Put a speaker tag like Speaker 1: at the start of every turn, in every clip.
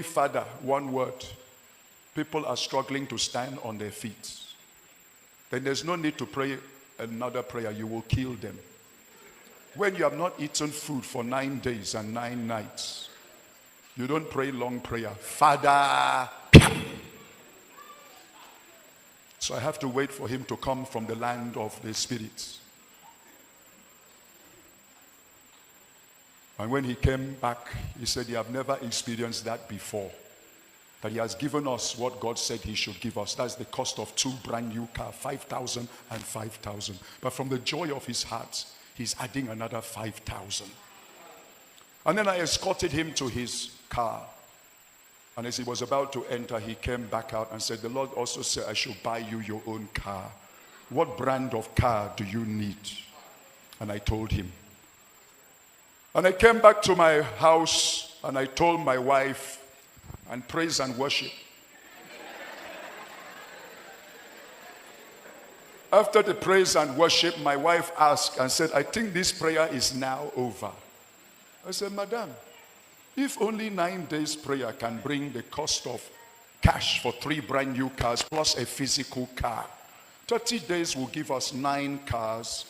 Speaker 1: Father, one word. People are struggling to stand on their feet. Then there's no need to pray another prayer. You will kill them. When you have not eaten food for 9 days and 9 nights, you don't pray long prayer. Father. So I have to wait for him to come from the land of the spirits. And when he came back, he said, you have never experienced that before. That he has given us what God said he should give us. That's the cost of 2 brand new cars, 5,000 and 5,000. But from the joy of his heart, he's adding another 5,000. And then I escorted him to his car. And as he was about to enter, he came back out and said, the Lord also said, I should buy you your own car. What brand of car do you need? And I told him. And I came back to my house and I told my wife, and praise and worship. After the praise and worship, my wife asked and said, I think this prayer is now over. I said, Madam, if only 9 days prayer can bring the cost of cash for 3 brand new cars plus a physical car, 30 days will give us 9 cars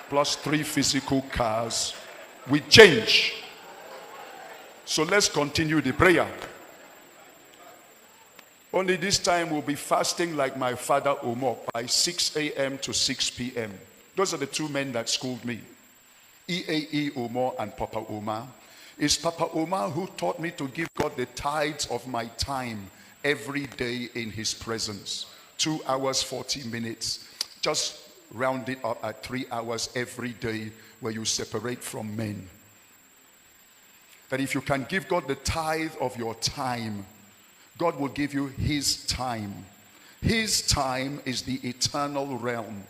Speaker 1: plus 3 physical cars with change. So let's continue the prayer. Only this time we'll be fasting like my father Omar by 6 a.m. to 6 p.m. Those are the 2 men that schooled me. EAE Omar and Papa Omar. It's Papa Omar who taught me to give God the tithes of my time every day in his presence. 2 hours, 40 minutes. Just round it up at 3 hours every day where you separate from men. That if you can give God the tithe of your time, God will give you his time. His time is the eternal realm.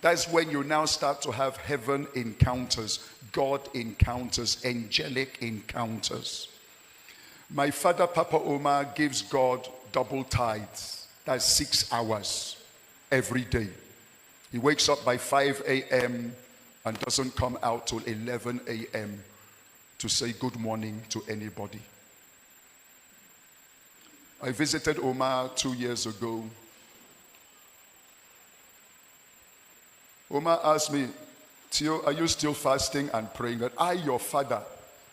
Speaker 1: That's when you now start to have heaven encounters, God encounters, angelic encounters. My father, Papa Omar, gives God double tithes. That's 6 hours every day. He wakes up by 5 a.m. and doesn't come out till 11 a.m. to say good morning to anybody. I visited Omar 2 years ago. Omar asked me, Theo, are you still fasting and praying? That I, your father,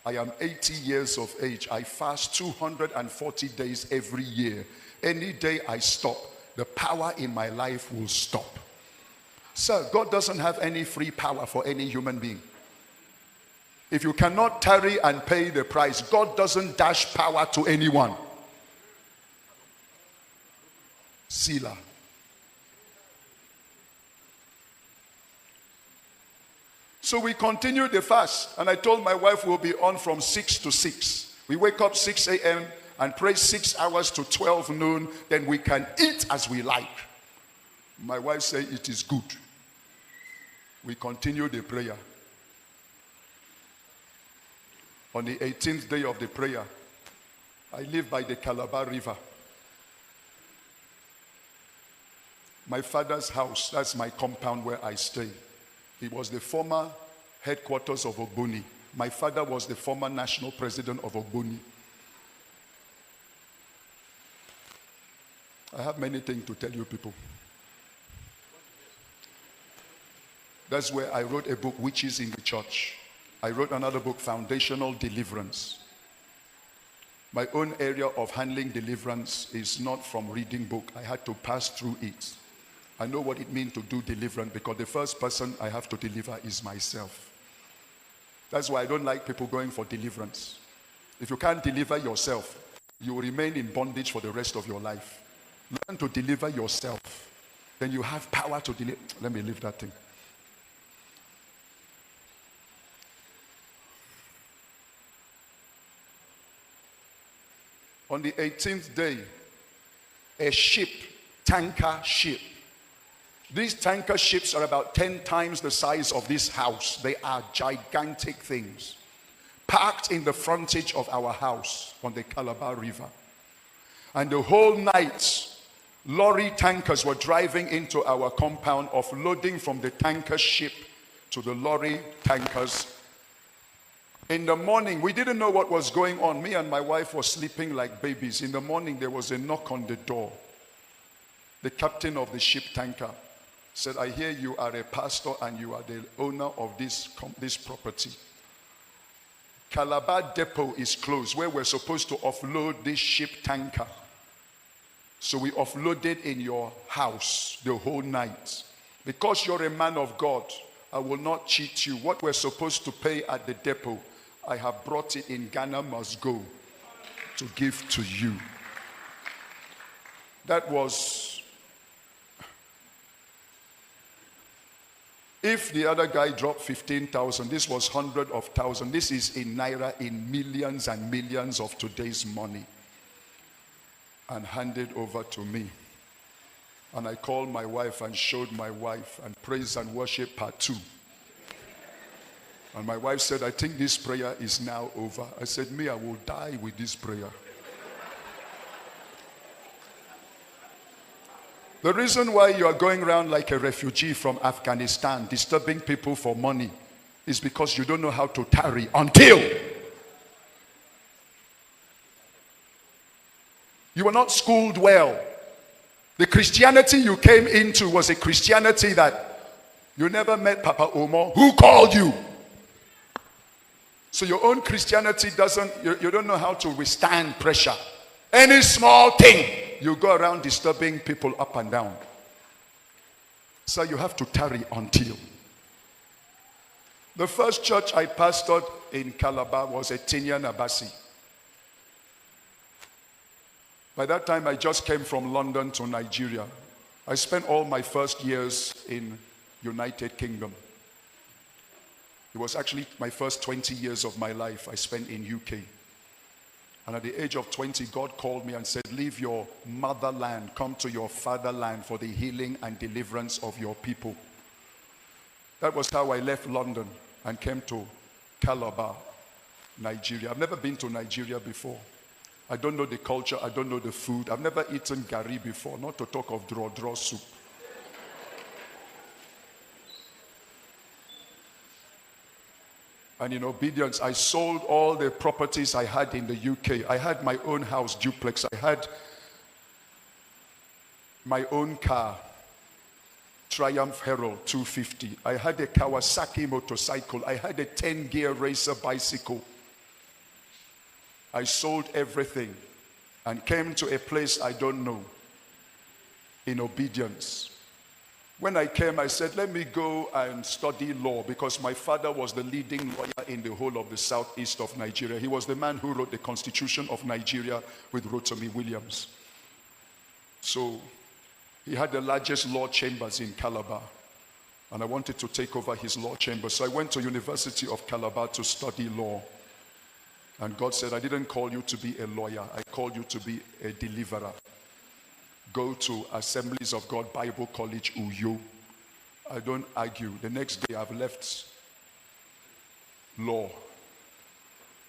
Speaker 1: I am 80 years of age. I fast 240 days every year. Any day I stop, the power in my life will stop. Sir, God doesn't have any free power for any human being. If you cannot tarry and pay the price, God doesn't dash power to anyone. Sila. So we continued the fast, and I told my wife we'll be on from 6 to 6. We wake up 6 a.m. and pray 6 hours to 12 noon, then we can eat as we like. My wife said it is good. We continue the prayer. On the 18th day of the prayer, I live by the Calabar River. My father's house, that's my compound where I stay. It was the former headquarters of Ogboni. My father was the former national president of Ogboni. I have many things to tell you people. That's where I wrote a book, Witches in the Church. I wrote another book, Foundational Deliverance. My own area of handling deliverance is not from reading book. I had to pass through it. I know what it means to do deliverance because the first person I have to deliver is myself. That's why I don't like people going for deliverance. If you can't deliver yourself, you will remain in bondage for the rest of your life. Learn to deliver yourself. Then you have power to deliver. Let me leave that thing. On the 18th day, a ship, tanker ship. These tanker ships are about 10 times the size of this house. They are gigantic things. Parked in the frontage of our house on the Calabar River. And the whole night, lorry tankers were driving into our compound, offloading from the tanker ship to the lorry tankers. In the morning, we didn't know what was going on. Me and my wife were sleeping like babies. In the morning, there was a knock on the door. The captain of the ship tanker said, I hear you are a pastor and you are the owner of this property. Calabar depot is closed where we're supposed to offload this ship tanker. So we offloaded in your house the whole night. Because you're a man of God, I will not cheat you. What we're supposed to pay at the depot, I have brought it in Ghana must go to give to you. That was, if the other guy dropped 15,000, this was hundreds of thousands. This is in Naira, in millions and millions of today's money. And handed over to me. And I called my wife and showed my wife, and praise and worship part 2. And my wife said, I think this prayer is now over. I said, me, I will die with this prayer. The reason why you are going around like a refugee from Afghanistan, disturbing people for money, is because you don't know how to tarry until you were not schooled well. The Christianity you came into was a Christianity that you never met Papa Omo. Who called you? So your own Christianity you don't know how to withstand pressure. Any small thing, you go around disturbing people up and down. So you have to tarry until. The first church I pastored in Calabar was a Tinyan Abasi. By that time, I just came from London to Nigeria. I spent all my first years in United Kingdom. It was actually my first 20 years of my life I spent in UK. And at the age of 20, God called me and said, leave your motherland, come to your fatherland for the healing and deliverance of your people. That was how I left London and came to Calabar, Nigeria. I've never been to Nigeria before. I don't know the culture, I don't know the food. I've never eaten gari before, not to talk of draw soup. And in obedience, I sold all the properties I had in the UK. I had my own house duplex. I had my own car, Triumph Herald 250. I had a Kawasaki motorcycle. I had a 10-gear racer bicycle. I sold everything and came to a place I don't know in obedience. When I came, I said, let me go and study law because my father was the leading lawyer in the whole of the southeast of Nigeria. He was the man who wrote the Constitution of Nigeria with Rotimi Williams. So he had the largest law chambers in Calabar. And I wanted to take over his law chamber. So I went to University of Calabar to study law. And God said, I didn't call you to be a lawyer. I called you to be a deliverer. Go to Assemblies of God Bible College, Uyo. I don't argue. The next day I've left law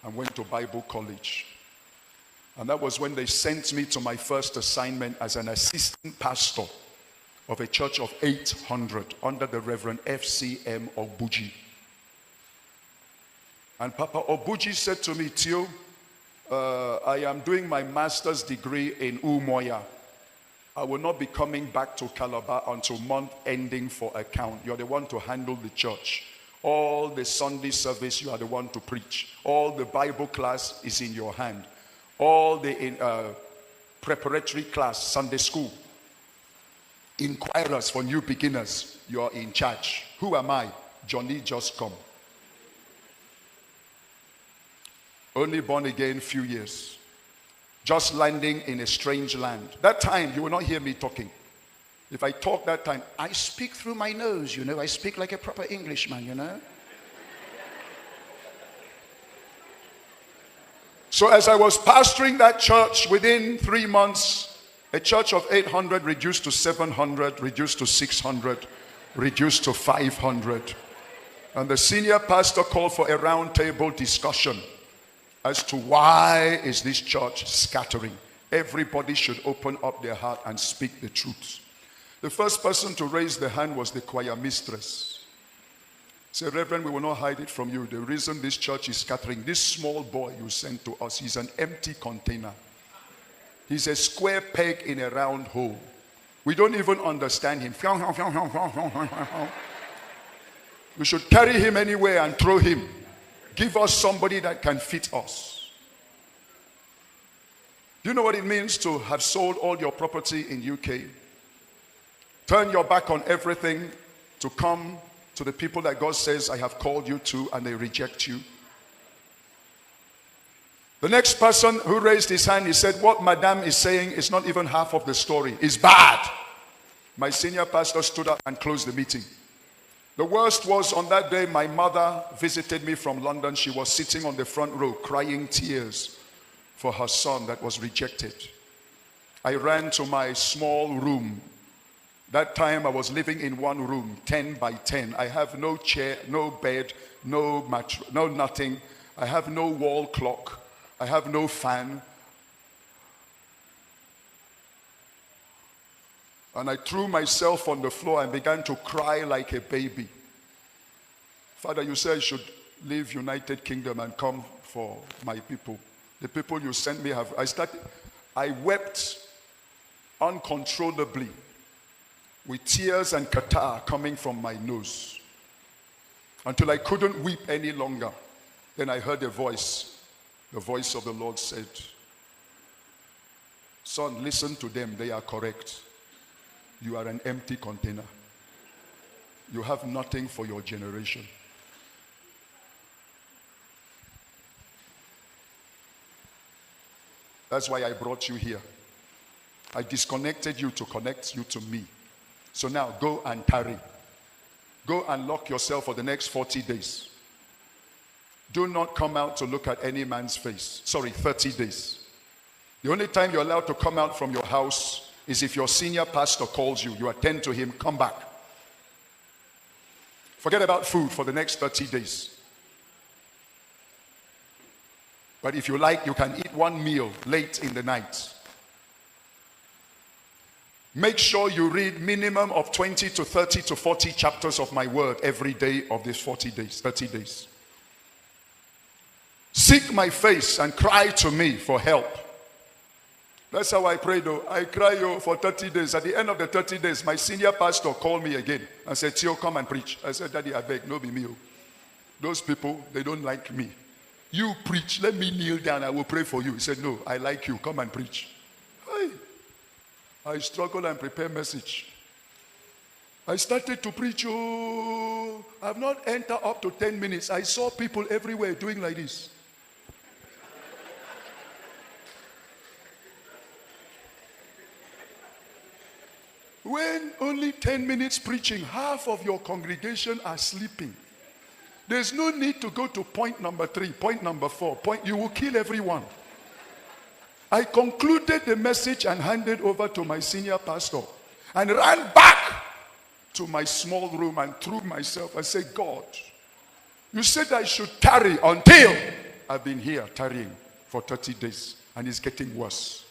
Speaker 1: and went to Bible college. And that was when they sent me to my first assignment as an assistant pastor of a church of 800 under the Reverend F.C.M. Obuji. And Papa Obuji said to me, Tio, I am doing my master's degree in Umoya. I will not be coming back to Calabar until month ending for account. You're the one to handle the church. All the Sunday service, you are the one to preach. All the Bible class is in your hand. All the preparatory class, Sunday school, inquirers for new beginners, you are in charge. Who am I? Johnny just come. Only born again few years. Just landing in a strange land. That time, you will not hear me talking. If I talk that time, I speak through my nose, you know. I speak like a proper Englishman, you know. So as I was pastoring that church, within 3 months, a church of 800 reduced to 700, reduced to 600, reduced to 500. And the senior pastor called for a round table discussion as to why is this church scattering. Everybody should open up their heart and speak the truth. The first person to raise the hand was the choir mistress. Say, Reverend, we will not hide it from you. The reason this church is scattering, this small boy you sent to us, he's an empty container. He's a square peg in a round hole. We don't even understand him. We should carry him anywhere and throw him. Give us somebody that can fit us. Do you know what it means to have sold all your property in UK? Turn your back on everything to come to the people that God says I have called you to, and they reject you. The next person who raised his hand, he said, what Madame is saying is not even half of the story. It's bad. My senior pastor stood up and closed the meeting. The worst was, on that day, my mother visited me from London. She was sitting on the front row crying tears for her son that was rejected. I ran to my small room. That time I was living in one room, 10 by 10. I have no chair, no bed, no mattress, no nothing. I have no wall clock. I have no fan. And I threw myself on the floor and began to cry like a baby. Father, you said I should leave United Kingdom and come for my people. The people you sent me have... I wept uncontrollably with tears and catarrh coming from my nose until I couldn't weep any longer. Then I heard a voice. The voice of the Lord said, son, listen to them. They are correct. You are an empty container. You have nothing for your generation. That's why I brought you here. I disconnected you to connect you to me. So now go and tarry. Go and lock yourself for the next 40 days. Do not come out to look at any man's face. 30 days. The only time you're allowed to come out from your house is if your senior pastor calls you. You attend to him, come back. Forget about food for the next 30 days. But if you like, you can eat one meal late in the night. Make sure you read minimum of 20 to 30 to 40 chapters of my word every day of these 40 days, 30 days. Seek my face and cry to me for help. That's how I pray though. I cry for 30 days. At the end of the 30 days, my senior pastor called me again and said, Theo, come and preach. I said, Daddy, I beg, no be me. Those people, they don't like me. You preach, let me kneel down, I will pray for you. He said, no, I like you, come and preach. Hey. I struggle and prepare message. I started to preach. I've not entered up to 10 minutes. I saw people everywhere doing like this. When only 10 minutes preaching, half of your congregation are sleeping. There's no need to go to point number 3, point number 4. You will kill everyone. I concluded the message and handed over to my senior pastor and ran back to my small room and threw myself and said, God, you said I should tarry until I've been here tarrying for 30 days and it's getting worse.